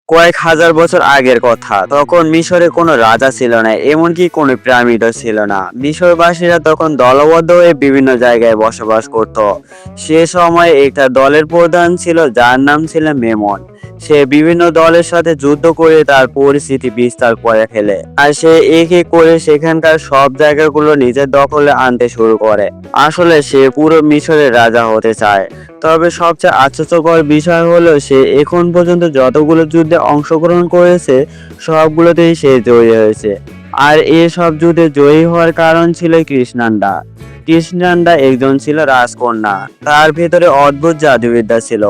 কয়েক হাজার বছর আগের কথা। তখন মিশরে কোনো রাজা ছিল না, এমনকি কোনো পিরামিডও ছিল না। মিশরবাসীরা তখন দলবদ্ধ হয়ে বিভিন্ন জায়গায় বসবাস করত। সে সময় একটা দলের প্রধান ছিল যার নাম ছিল মেমন। সে বিভিন্ন দলের সাথে যুদ্ধ করে তার পরিস্থিতি বিস্তার করে ফেলে, আর সে এক এক করে সেখানকার সব জায়গাগুলো নিজের দখলে আনতে শুরু করে। আসলে সে পুরো মিশরের রাজা হতে চায়। তবে সবচেয়ে আশ্চর্যকর বিষয় হলো সে এখন পর্যন্ত যতগুলো যুদ্ধে অংশগ্রহণ করেছে সবগুলোতেই সে জয়ী হয়েছে। আর এসব যুদ্ধে জয়ী হওয়ার কারণ ছিল কৃষ্ণান্ডা। কৃষ্ণান্ডা একজন ছিল রাজকন্যা, তার ভেতরে অদ্ভুত জাদুবিদ্যা ছিল।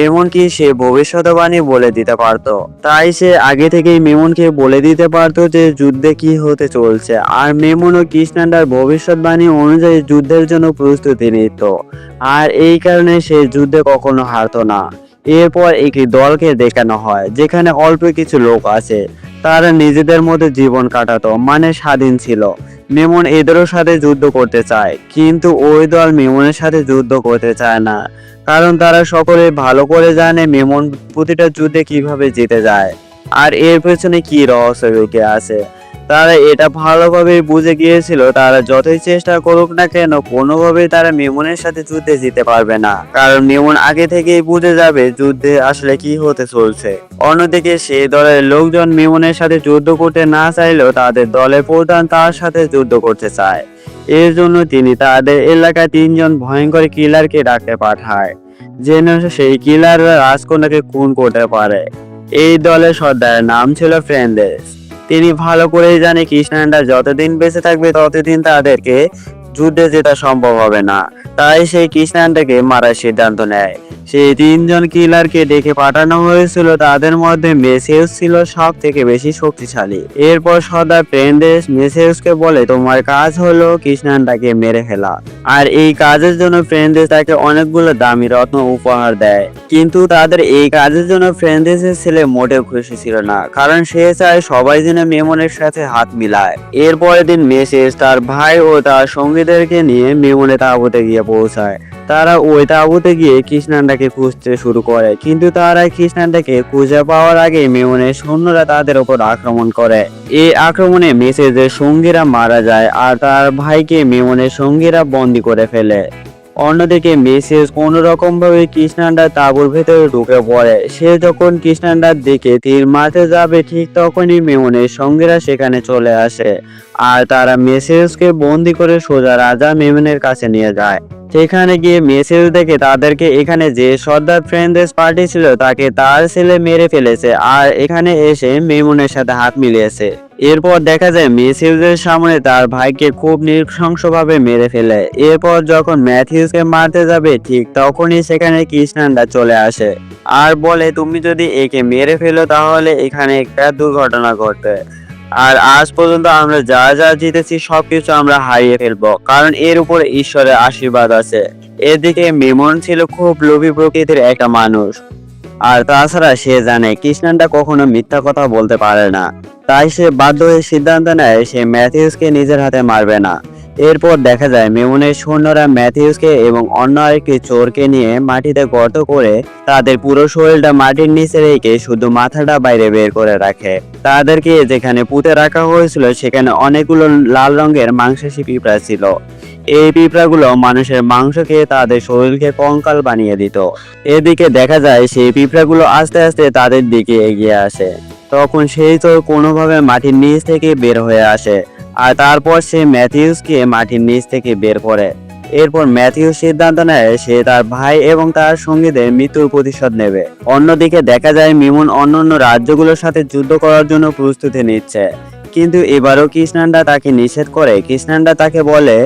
এমনকি সে ভবিষ্যৎবাণী বলে দিতে পারতো। তাই সে আগে থেকেই মেমনকে বলে দিতে পারতো যে যুদ্ধে কি হতে চলছে, আর মেমন ও কৃষ্ণান্ডার ভবিষ্যৎবাণী অনুযায়ী যুদ্ধের জন্য প্রস্তুতি নিত। আর এই কারণে সে যুদ্ধে কখনো হারতো না। এরপর একটি দলকে দেখানো হয় যেখানে অল্প কিছু লোক আছে, তারা নিজেদের মধ্যে জীবন কাটাতো, মানে স্বাধীন ছিল। মেমন এদেরও সাথে যুদ্ধ করতে চায়, কিন্তু ওই দল মেমনের সাথে যুদ্ধ করতে চায় না, কারণ তারা সকলে ভালো করে জানে মেমন প্রতিটা যুদ্ধে কিভাবে জিতে যায় আর এর পেছনে কি রহস্য লুকিয়ে আছে। তারা এটা ভালোভাবে বুঝে গিয়েছিল, তারা যতই চেষ্টা করুক না কেন কোনোভাবেই তারা মেমনের সাথে যুদ্ধে জিতে পারবে না, কারণ মেমন আগে থেকেই বুঝে যাবে যুদ্ধে আসলে কি হতে চলছে। অন্যদিকে সেই দলের লোকজন মেমনের সাথে যুদ্ধ করতে না চাইলেও তাদের দলের প্রধান তার সাথে যুদ্ধ করতে চায়। এর জন্য তিনি তাদের এলাকায় 3জন ভয়ঙ্কর কিলারকে ডাকতে পাঠায়, যেন সেই কিলাররা রাজকন্যাকে খুন করতে পারে। এই দলের সর্দারের নাম ছিল ফ্রেন্ডেস। তিনি ভালো করেই জানে কৃষ্ণান্ডা যতদিন বেঁচে থাকবে ততদিন তাদেরকে যুদ্ধে জেতা সম্ভব হবে না। তাই সেই কৃষ্ণান্ডাকে মারার সিদ্ধান্ত নেয়। সেই 3জন কিলারকে ডেকে পাঠানো হয়েছিল, তাদের মধ্যে মেসেউস ছিল সব থেকে বেশি শক্তিশালী। এরপর সর্দার ফ্রেন্ডেস মেসেউসকে বলে, তোমার কাজ হলো কৃষ্ণান্ডাকে মেরে ফেলা। আর এই কাজের জন্য ফ্রেন্ডেস তাকে অনেকগুলো দামি রত্ন উপহার দেয়। কিন্তু তাদের এই কাজের জন্য ফ্রেন্ডেসের ছেলে মোটেও খুশি ছিল না, কারণ সে চায় সবাই যেন মেমনের সাথে হাত মিলায়। এরপরের দিন মেসেস তার ভাই ও তার সঙ্গীদেরকে নিয়ে মেমনের তাঁবুতে গিয়ে পৌঁছায়। তারা ওই তাঁবুতে গিয়ে কৃষ্ণান্ডাকে খুঁজতে শুরু করে, কিন্তু তারা কৃষ্ণান্ডাকে খুঁজে পাওয়ার আগে মেমনের সৈন্যরা তাদের উপর আক্রমণ করে। এই আক্রমণে মেসেজের সঙ্গীরা মারা যায়, আর তার ভাইকে মেমনের সঙ্গীরা বন্দী করে ফেলে। অন্যদিকে মেসেজ কোনো রকম ভাবে কৃষ্ণান্ডার তাঁবুর ভেতরে ঢুকে পড়ে। সে যখন কৃষ্ণান্ডার দিকে তীর মারতে যাবে ঠিক তখনই মেমনের সঙ্গীরা সেখানে চলে আসে, আর তারা মেসেজকে বন্দি করে সোজা রাজা মেমনের কাছে নিয়ে যায়। সেখানে গিয়ে মেসেজ দেখে তাদেরকে এখানে যে সর্দার ফ্রেন্ডেস পার্টি ছিল তাকে তার ছেলে মেরে ফেলেছে, আর এখানে এসে মেমনের সাথে হাত মিলিয়েছে। এরপর দেখা যায় মেসেজের সামনে তার ভাইকে খুব নৃশংসভাবে মেরে ফেলে। এরপর যখন ম্যাথিউসকে মারতে যাবে ঠিক তখনই সেখানে কৃষ্ণান্ডা চলে আসে আর বলে, তুমি যদি একে মেরে ফেলো তাহলে এখানে একটা দুর্ঘটনা ঘটবে, আর আজ পর্যন্ত আমরা যা যা জিতেছি সবকিছু আমরা হারিয়ে ফেলবো, কারণ এর উপরে ঈশ্বরের আশীর্বাদ আছে। এদিকে মেমন ছিল খুব লোভী প্রকৃতির একটা মানুষ, আর তাছাড়া সে জানে কৃষ্ণান্ডা কখনো মিথ্যা কথা বলতে পারে না। তাই সে বাধ্য হয়ে সিদ্ধান্ত নেয় সে ম্যাথিউসকে নিজের হাতে মারবে না। এরপর দেখা যায় মেমনের সৈন্যরা ম্যাথিউসকে এবং অন্য আরেকটি চোরকে নিয়ে মাটিতে গর্ত করে তাদের পুরো শরীরটা মাটির নিচে রেখে শুধু মাথাটা বাইরে বের করে রাখে। তাদেরকে যেখানে পুঁতে রাখা হয়েছিল সেখানে অনেকগুলো লাল রঙের মাংসাশী পিঁপড়া ছিল। এই পিঁপড়াগুলো মানুষের মাংস খেয়ে তাদের শরীরকে কঙ্কাল বানিয়ে দিত। এদিকে দেখা যায় সেই পিঁপড়াগুলো আস্তে আস্তে তাদের দিকে এগিয়ে আসে। তখন সেই চোর কোনোভাবে মাটির নিচ থেকে বের হয়ে আসে, আর তারপর সে ম্যাথিউসকে মাটির নিচ থেকে বের করে। এরপর ম্যাথিউস সিদ্ধান্ত নেয় সে তার ভাই এবং তার সঙ্গীদের মৃত্যুর প্রতিশোধ নেবে। অন্যদিকে দেখা যায় মিমন অন্যান্য রাজ্যগুলোর সাথে যুদ্ধ করার জন্য প্রস্তুতি নিচ্ছে, কিন্তু এবারও কৃষ্ণান্ডা তাকে নিষেধ করে। কৃষ্ণান্ডা তাকে বলে,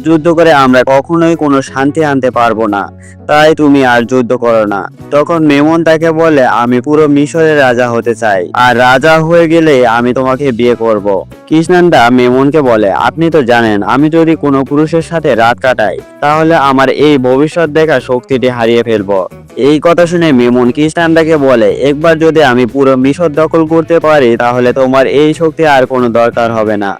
যুদ্ধ করে আমরা কখনোই কোনো শান্তি আনতে পারবো না, তাই তুমি আর যুদ্ধ করো না। তখন মেমন তাকে বলে, আমি পুরো মিশরের রাজা হতে চাই, আর রাজা হয়ে গেলে আমি তোমাকে বিয়ে করব। কৃষ্ণান্ডা মেমনকে বলে, আপনি তো জানেন আমি যদি কোনো পুরুষের সাথে রাত কাটাই তাহলে আমার এই ভবিষ্যৎ দেখা শক্তিটি হারিয়ে ফেলবো। এই কথা শুনে মেমন কৃষ্ণান্ডাকে বলে, একবার যদি আমি পুরো মিশর দখল করতে পারি তাহলে তোমার এই শক্তি আর কোনো দরকার হবে না।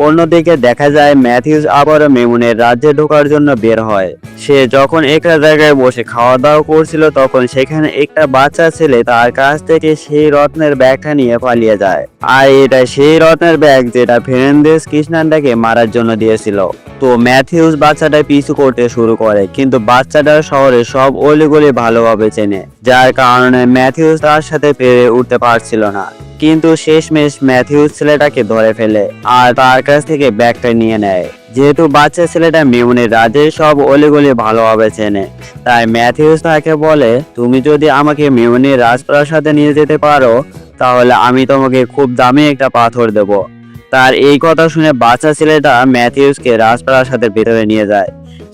অন্যদিকে দেখা যায় ম্যাথিউস আবারও মেমনের রাজ্যে ঢোকার জন্য বের হয়। সে যখন একটা জায়গায় বসে খাওয়া দাওয়া করছিল তখন সেখানে একটা বাচ্চা ছেলে তার কাছ থেকে সেই রত্নের ব্যাগটা নিয়ে পালিয়ে যায়। আর এটা সেই রত্নের ব্যাগ যেটা ফের্নান্দেজ কৃষ্ণান্ডাকে মারার জন্য দিয়েছিল। তো ম্যাথিউস বাচ্চাটা পিছু করতে শুরু করে, কিন্তু বাচ্চাটা শহরের সব অলিগলি ভালোভাবে চেনে, যার কারণে ম্যাথিউস তার সাথে পেরে উঠতে পারছিল না। কিন্তু শেষমেশ ম্যাথিউস ছেলেটাকে ধরে ফেলে আর তার কাছ থেকে ব্যাগটা নিয়ে নেয়। যেহেতু বাচ্চা ছেলেটা মেমনের রাজ্যের সব অলিগলি ভালোভাবে চেনে, তাই ম্যাথিউস তাকে বলে, তুমি যদি আমাকে মেমনের রাজপ্রাসাদে নিয়ে যেতে পারো তাহলে আমি তোমাকে খুব দামি একটা পাথর দেব। তার এই কথা শুনে বাচ্চা ছেলেটা ম্যাথিউসকে রাজপ্রাসাদের ভেতরে নিয়ে যায়।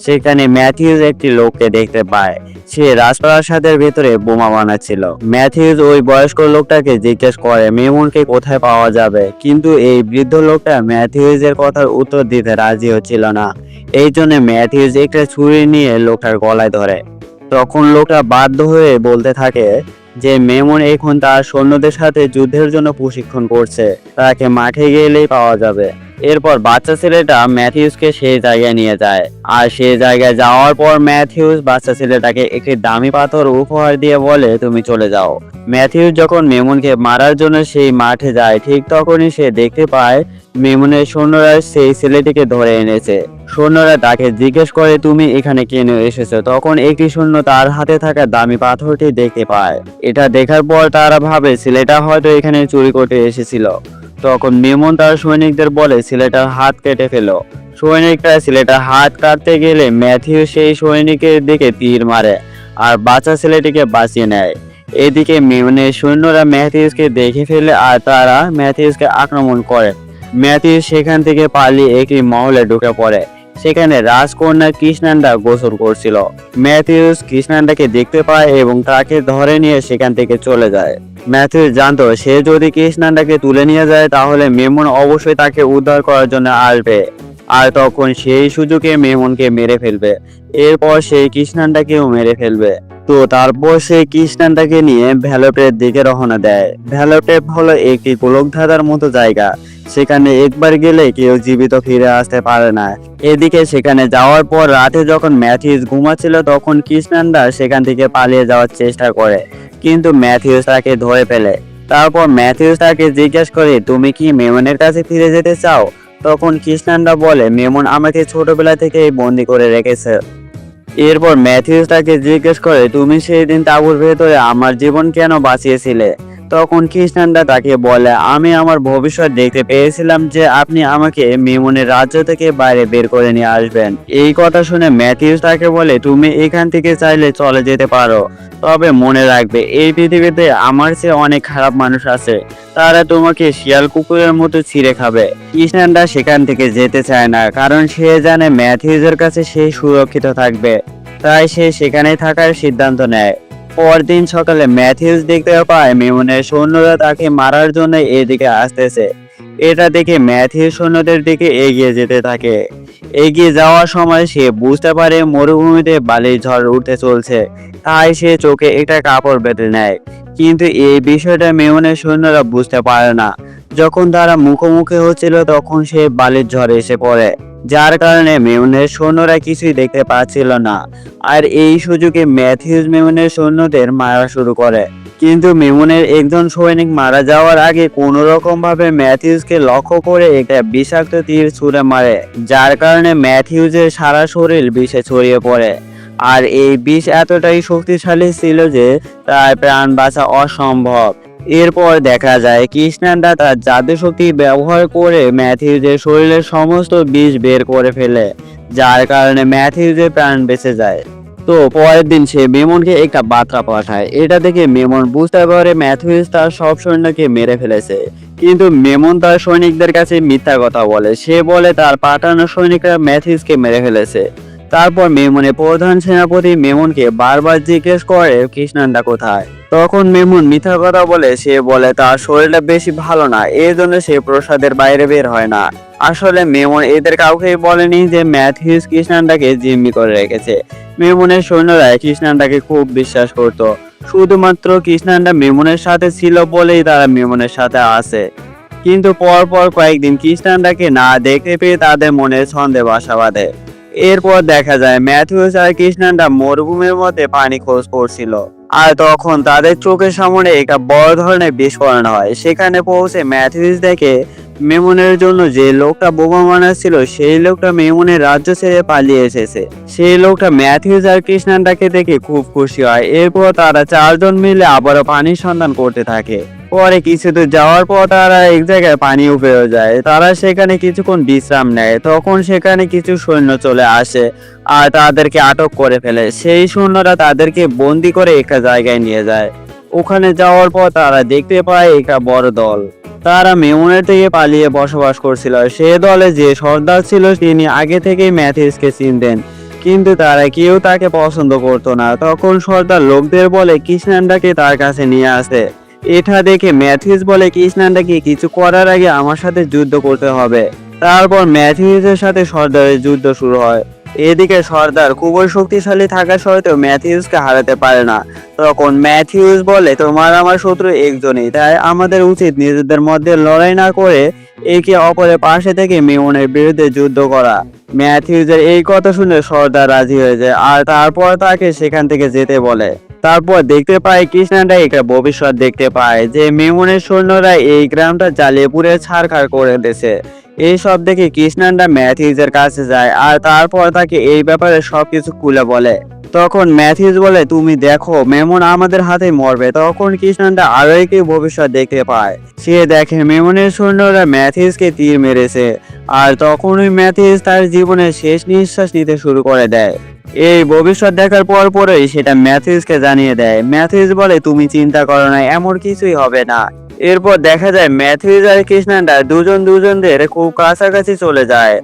সেখানে ম্যাথিউস একটি লোককে দেখতে পায়, সে রাজপ্রাসাদের ভেতরে বোমা বানাচ্ছিল। ম্যাথিউস ওই বয়স্ক লোকটাকে জিজ্ঞেস করে মেমনকে কোথায় পাওয়া যাবে, কিন্তু এই বৃদ্ধ লোকটা ম্যাথিউসের কথার উত্তর দিতে রাজি হচ্ছিল না। এই জন্য ম্যাথিউস একটা ছুরি নিয়ে লোকটার গলায় ধরে। তখন লোকটা বাধ্য হয়ে বলতে থাকে যে মেমন এখন তার সৈন্যদের সাথে যুদ্ধের জন্য প্রশিক্ষণ করছে, তাকে মাঠে গেলেই পাওয়া যাবে। এরপর বাচ্চা ছেলেটা ম্যাথিউসকে সেই জায়গায় নিয়ে যায়, আর সেই জায়গায় যাওয়ার পর ম্যাথিউস বাচ্চা ছেলেটাকে একটি দামি পাথর উপহার দিয়ে বলে, তুমি চলে যাও। ম্যাথিউস যখন মেমনকে মারার জন্য সেই মাঠে যায়, ঠিক তখনই সে দেখতে পায় মেমনের সৈন্যরা সেই ছেলেটিকে ধরে এনেছে। সৈন্যরা তাকে জিজ্ঞেস করে, তুমি এখানে কেন এসেছো? তখন একটি সৈন্য তার হাতে থাকা দামি পাথরটি দেখতে পায়। এটা দেখার পর তারা ভাবে ছেলেটা হয়তো এখানে চুরি করতে এসেছিল। তখন মেমন তার সৈনিকদের বলে ছেলেটার হাত কেটে ফেলো। সৈনিকরা ছেলেটার হাত কাটতে গেলে ম্যাথিউ সেই সৈনিকের দিকে তীর মারে আর বাচ্চা ছেলেটিকে বাঁচিয়ে নেয়। এদিকে মেমনের সৈন্যরা ম্যাথিউসকে দেখে ফেলে আর তারা ম্যাথিউসকে আক্রমণ করে। ম্যাথিউস সেখান থেকে পালিয়ে একটি মহলে ঢুকে পড়ে। সেখানে রাজকন্যা কৃষ্ণান্ডা গোসল করছিল। ম্যাথিউস কৃষ্ণান্ডাকে দেখতে পায় এবং তাকে ধরে নিয়ে সেখান থেকে চলে যায়। ম্যাথিউস জানতো সে যদি কৃষ্ণান্ডাকে তুলে নিয়ে যায় তাহলে মেমন অবশ্যই তাকে উদ্ধার করার জন্য আসবে, আর তখন সেই সুযোগে মেমনকে মেরে ফেলবে। এরপর সেই কৃষ্ণান্ডাকেও মেরে ফেলবে। তো তারপর সেই কৃষ্ণান্ডাকে নিয়ে ভ্যালোটের দিকে রওনা দেয়। ভ্যালোটেপ হলো একটি গোলকধাঁধার মতো জায়গা, সেখানে একবার গেলে কেউ জীবিত ফিরে আসতে পারে না। এদিকে সেখানে যাওয়ার পর রাতে যখন ম্যাথিউস ঘুমাচ্ছিল তখন কৃষ্ণান্ডা সেখান থেকে পালিয়ে যাওয়ার চেষ্টা করে, কিন্তু ম্যাথিউস তাকে ধরে ফেলে। তারপর ম্যাথিউস তাকে জিজ্ঞেস করে, তুমি কি মেমনের কাছে ফিরে যেতে চাও? তখন কৃষ্ণান্ডা বলে, মেমন আমাকে ছোটবেলা থেকেই বন্দি করে রেখেছে। এরপর ম্যাথিউস তাকে জিজ্ঞেস করে, তুমি সেই দিন তাঁবুর ভেতরে আমার জীবন কেন বাঁচিয়েছিলে? তখন কৃষ্ণান্ডা তাকে বলে, আমি আমার ভবিষ্যৎ দেখতে পেয়েছিলাম যে আপনি আমাকে মেমনের রাজ্য থেকে বাইরে বের করে নিয়ে আসবেন। এই কথা শুনে ম্যাথিউস তাকে বলে, তুমি এখান থেকে চাইলে চলে যেতে পারো, তবে মনে রাখবে এই পৃথিবীতে আমার চেয়ে অনেক খারাপ মানুষ আছে, তারা তোমাকে শিয়াল কুকুরের মতো ছিঁড়ে খাবে। কৃষ্ণান্ডা সেখান থেকে যেতে চায় না, কারণ সে জানে ম্যাথিউসের কাছে সে সুরক্ষিত থাকবে, তাই সে সেখানে থাকার সিদ্ধান্ত নেয়। পরদিন সকালে ম্যাথিউস দেখতে পায় মেমনের সৈন্যরা তাকে মারার জন্য এদিকে আসতেছে। এটা দেখে ম্যাথিউস সৈন্যদের দিকে এগিয়ে যেতে থাকে। এগিয়ে যাওয়ার সময় সে বুঝতে পারে মরুভূমিতে বালির ঝড় উঠতে চলছে, তাই সে চোখে একটা কাপড় বেঁধে নেয়। কিন্তু এই বিষয়টা মেমনের সৈন্যরা বুঝতে পারে না। যখন তারা মুখোমুখি হচ্ছিল তখন সে বালির ঝড়ে এসে পড়ে, যার কারণে মেমনের সৈন্যরা কিছুই দেখতে পাচ্ছিল না। আর এই সুযোগে ম্যাথিউস মেমনের সৈন্যদের মারা শুরু করে, কিন্তু মেমনের একজন সৈনিক মারা যাওয়ার আগে কোনো রকম ভাবে ম্যাথিউসকে লক্ষ্য করে একটা বিষাক্ত তীর ছুঁড়ে মারে, যার কারণে ম্যাথিউসের সারা শরীর বিষে ছড়িয়ে পড়ে। আর এই বিষ এতটাই শক্তিশালী ছিল যে তার প্রাণ বাঁচা অসম্ভব। এরপর দেখা যায় কৃষ্ণান্ডা তার জাদু শক্তি ব্যবহার করে ম্যাথিউসের শরীরের সমস্ত বিষ বের করে ফেলে, যার কারণে ম্যাথিউসের প্রাণ বেঁচে যায়। তো পরের দিন সে মেমনকে একটা বার্তা পাঠায়। এটা দেখে মেমন বুঝতে পারে ম্যাথিউস তার সব সৈন্যকে মেরে ফেলেছে, কিন্তু মেমন তার সৈনিকদের কাছে মিথ্যা কথা বলে। সে বলে তার পাঠানো সৈনিকরা ম্যাথিউসকে মেরে ফেলেছে। তারপর মেমনের প্রধান সেনাপতি মেমনকে বারবার জিজ্ঞেস করে কৃষ্ণান্ডা কোথায়। তখন মেমন মিথ্যা কথা বলে, সে বলে তার শরীরটা বেশি ভালো না, এই জন্য সে প্রাসাদের বাইরে বের হয় না। আসলে মেমন এদের কাউকেই বলেনি যে ম্যাথিউস কৃষ্ণান্ডাকে জিম্মি করে রেখেছে। মেমনের সৈন্যরা কৃষ্ণান্ডাকে খুব বিশ্বাস করত, শুধুমাত্র কৃষ্ণান্ডা মেমনের সাথে ছিল বলেই তারা মেমনের সাথে আছে। কিন্তু পরপর কয়েকদিন খ্রিস্টানরাকে না দেখতে পেয়ে তাদের মনে সন্দেহ বাসা বাঁধে। এরপর দেখা যায় ম্যাথিউস আর খ্রিস্টানরা মরুভূমির মধ্যে পানি খোঁজ করছিল। আর তখন তাদের চোখের সামনে একটা বড় ধরনের বিস্ফোরণ হয়। সেখানে পৌঁছে ম্যাথিউস দেখে মেমনের জন্য যে লোকটা বোমা বানাচ্ছিল সেই লোকটা মেমনের রাজ্য ছেড়ে পালিয়ে এসেছে। সেই লোকটা ম্যাথিউস আর কৃষ্ণানটাকে দেখে খুব খুশি হয়। এরপর তারা চারজন মিলে আবারও পানির সন্ধান করতে থাকে। পরে কিছু দূর যাওয়ার পর তারা এক জায়গায় পানি উপরে যায়। তারা সেখানে কিছুক্ষণ বিশ্রাম নেয়। তখন সেখানে কিছু সৈন্য চলে আসে আর তাদেরকে আটক করে ফেলে। সেই সৈন্যরা তাদেরকে বন্দি করে একটা জায়গায় নিয়ে যায়। ওখানে যাওয়ার পর তারা দেখতে পায় একটা বড় দল। তারা মেমনের থেকে পালিয়ে বসবাস করছিল। সে দলে যে সর্দার ছিল তিনি আগে থেকেই ম্যাথিউসকে চিনতেন, কিন্তু তারা কেউ তাকে পছন্দ করতো না। তখন সর্দার লোকদের বলে কৃষ্ণান্ডাকে তার কাছে নিয়ে আসে। এটা দেখে ম্যাথিউস বলে কৃষ্ণান্ডাকে কিছু করার আগে আমার সাথে যুদ্ধ করতে হবে। তারপর ম্যাথিউসের সাথে সর্দারের যুদ্ধ শুরু হয়। এদিকে সর্দার খুবই শক্তিশালী থাকা সত্ত্বেও ম্যাথিউসকে হারাতে পারে না। তখন ম্যাথিউস বলে তোমার আমার শত্রু একজনই, তাই আমাদের উচিত নিজেদের মধ্যে লড়াই না করে একে অপরের পাশে থেকে মেমনের বিরুদ্ধে যুদ্ধ করা। ম্যাথিউসের এই কথা শুনে সর্দার রাজি হয়ে যায় আর তারপর তাকে সেখান থেকে যেতে বলে। তারপর দেখতে পায় কৃষ্ণান্ডা একটা ভবিষ্যৎ দেখতে পায় যে মেমনের সৈন্যরা এই গ্রামটা জ্বালিয়ে পুড়ে ছারখার করে দিয়েছে। এই সব দেখে কৃষ্ণান্ডা ম্যাথিউসের কাছে যায় আর তারপর তাকে এই ব্যাপারে সবকিছু খুলে বলে। তখন ম্যাথিউস বলে তুমি দেখো মেমন আমাদের হাতে মরবে। তখন কৃষ্ণান্ডা আরো একটি ভবিষ্যৎ দেখতে পায়। সে দেখে মেমনের সৈন্যরা ম্যাথিউসকে তীর মেরেছে আর তখনই ম্যাথিউস তার জীবনের শেষ নিঃশ্বাস নিতে শুরু করে দেয়। এই ভবিষ্যৎ দেখার পরই সেটা ম্যাথিউসকে জানিয়ে দেয়। ম্যাথিউস বলে তুমি চিন্তা করো না, এমন কিছুই হবে না। এরপর দেখা যায় ম্যাথিউস আর কৃষ্ণান্ডা দুজনদের খুব কাছাকাছি চলে যায়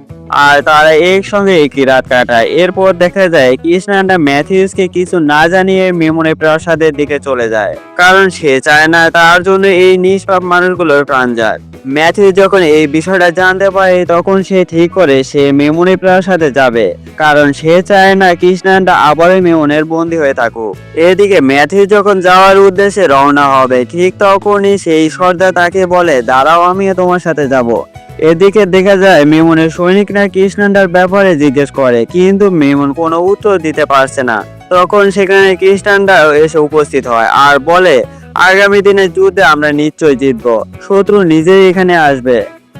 আর তারা একসঙ্গে একই রাত কাটায়। এরপর দেখা যায় কৃষ্ণান্ডা ম্যাথিউসকে কিছু না জানিয়ে মেমনের প্রাসাদের দিকে চলে যায়, কারণ সে চায় না তার জন্য এই নিষ্পাপ মানুষগুলোর প্রাণ যাক। ম্যাথিউস যখন এই বিষয়টা জানতে পারে তখন সে ঠিক করে সে মেমনের প্রাসাদে যাবে, কারণ সে চায় না কৃষ্ণান্ডা আবারও মেমনের বন্দী হয়ে থাকুক। এদিকে ম্যাথিউস যখন যাওয়ার উদ্দেশ্যে রওনা হবে ঠিক তখনই সেই সর্দার তাকে বলে দাঁড়াও, আমিও তোমার সাথে যাব। এদিকে দেখা যায় মেমনের সৈনিকরা কৃষ্ণান্ডার ব্যাপারে জিজ্ঞেস করে, কিন্তু মেমন কোনো উত্তর দিতে পারছে না। তখন সেখানে কৃষ্ণান্ডা এসে উপস্থিত হয় আর বলে আগামী দিনের যুদ্ধে আমরা নিশ্চয়ই জিতবো, শত্রু নিজেই এখানে আসবে।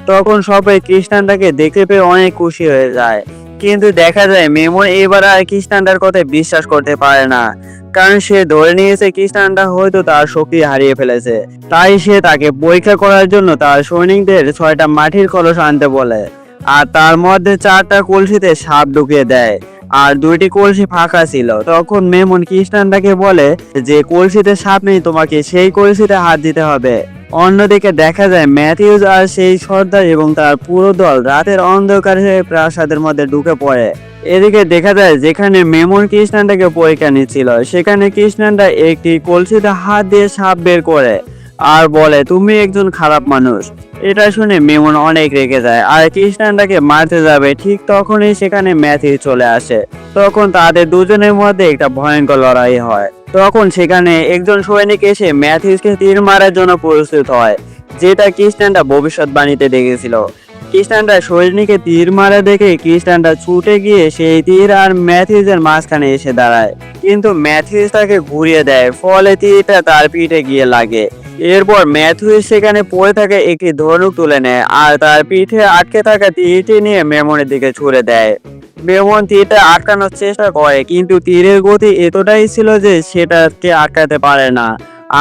তখন সবাই কৃষ্ণান্ডাকে দেখতে পেয়ে অনেক খুশি হয়ে যায়, কিন্তু দেখা যায় মেমন এবার আর কৃষ্ণান্ডার কথায় বিশ্বাস করতে পারে না, কারণ সে ধরে নিয়েছে কৃষ্ণান্ডা হয়তো তার শক্তি হারিয়ে ফেলেছে। তাই সে তাকে পরীক্ষা করার জন্য তার সৈনিকদের 6টা মাটির কলস আনতে বলে আর তার মধ্যে 4টা কলসিতে সাপ ঢুকিয়ে দেয় আর 2টি কলসি ফাঁকা ছিল। তখন মেমন কৃষ্ণান্ডাকে বলে যে কলসিতে সাপ নেই, তোমাকে সেই কলসিতে হাত দিতে হবে। অন্যদিকে দেখা যায় ম্যাথিউস আর সেই সর্দার এবং তার পুরো দল রাতের অন্ধকারে প্রাসাদের মধ্যে ঢুকে পড়ে। এদিকে দেখা যায় যেখানে মেমন কৃষ্ণান্ডাকে পরীক্ষা নিচ্ছিল সেখানে কৃষ্ণান্ডা একটি কলসিতে হাত দিয়ে সাপ বের করে আর বলে তুমি একজন খারাপ মানুষ। এটা শুনে মেমন অনেক রেগে যায় আর কৃষ্ণান্ডাকে মারতে যাবে, ঠিক তখনই সেখানে ম্যাথিউস চলে আসে। তখন তাদের দুজনের মধ্যে একটা ভয়ঙ্কর লড়াই হয়। তখন সেখানে একজন সৈনিক এসে ম্যাথিউসকে তীর মারার জন্য প্রস্তুত হয়, যেটা কৃষ্ণান্ডা ভবিষ্যৎবাণীতে দেখেছিল। কৃষ্ণান্ডা সৈনিকে তীর মারা দেখে কৃষ্ণান্ডা ছুটে গিয়ে সেই তীর আর ম্যাথিউসের মাঝখানে এসে দাঁড়ায়, কিন্তু ম্যাথিউস তাকে ঘুরিয়ে দেয়, ফলে তীরটা তার পিঠে গিয়ে লাগে। এরপর ম্যাথিউস সেখানে পড়ে থাকা একটি ধনুক তুলে নেয় আর তার পিঠে আটকে থাকা তীরটি নিয়ে মেমনের দিকে ছুড়ে দেয়। মেমন তীরটা আটকানোর চেষ্টা করে, কিন্তু তীরের গতি এতটাই ছিল যে সেটাকে আটকাতে পারে না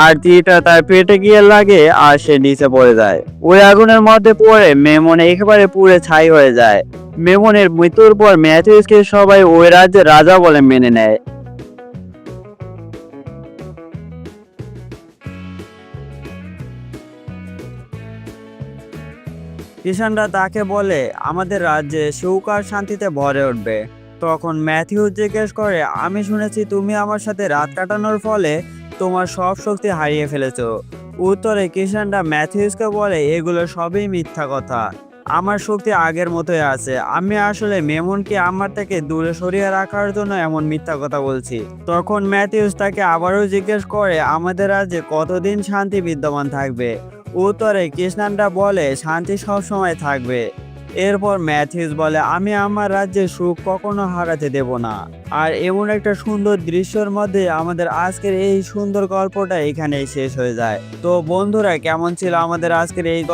আর তীরটা তার পেটে গিয়ে লাগে আর সে নিচে পড়ে যায়। ওই আগুনের মধ্যে পড়ে মেমন একেবারে পুড়ে ছাই হয়ে যায়। মেমনের মৃত্যুর পর ম্যাথিউসকে সবাই ওই রাজ্যের রাজা বলে মেনে নেয়। কিষানরা তাকে বলে আমাদের রাজ্যে সুখ আর শান্তিতে ভরে উঠবে। তখন ম্যাথিউস জিজ্ঞেস করে আমি শুনেছি তুমি আমার সাথে রাত কাটানোর ফলে তোমার সব শক্তি হারিয়ে ফেলেছো। উত্তরে কিষানরা ম্যাথিউসকে বলে এগুলো সবই মিথ্যা কথা, আমার শক্তি আগের মতোই আছে। আমি আসলে মেমনকে আমার থেকে দূরে সরিয়ে রাখার জন্য এমন মিথ্যা কথা বলছি। তখন ম্যাথিউস তাকে আবারও জিজ্ঞেস করে আমাদের রাজ্যে কতদিন শান্তি বিদ্যমান থাকবে। উত্তরে কৃষ্ণানরা বলে শান্তি সবসময় থাকবে। এরপর ম্যাথিউস বলে আমি আমার রাজ্যের সুখ কখনো হারাতে দেব না। আর এমন একটা সুন্দর দৃশ্যের মধ্যে আমাদের আজকের এই সুন্দর গল্পটা এখানেই শেষ হয়ে যায়। তো বন্ধুরা, কেমন ছিল আমাদের আজকের এই গল্প?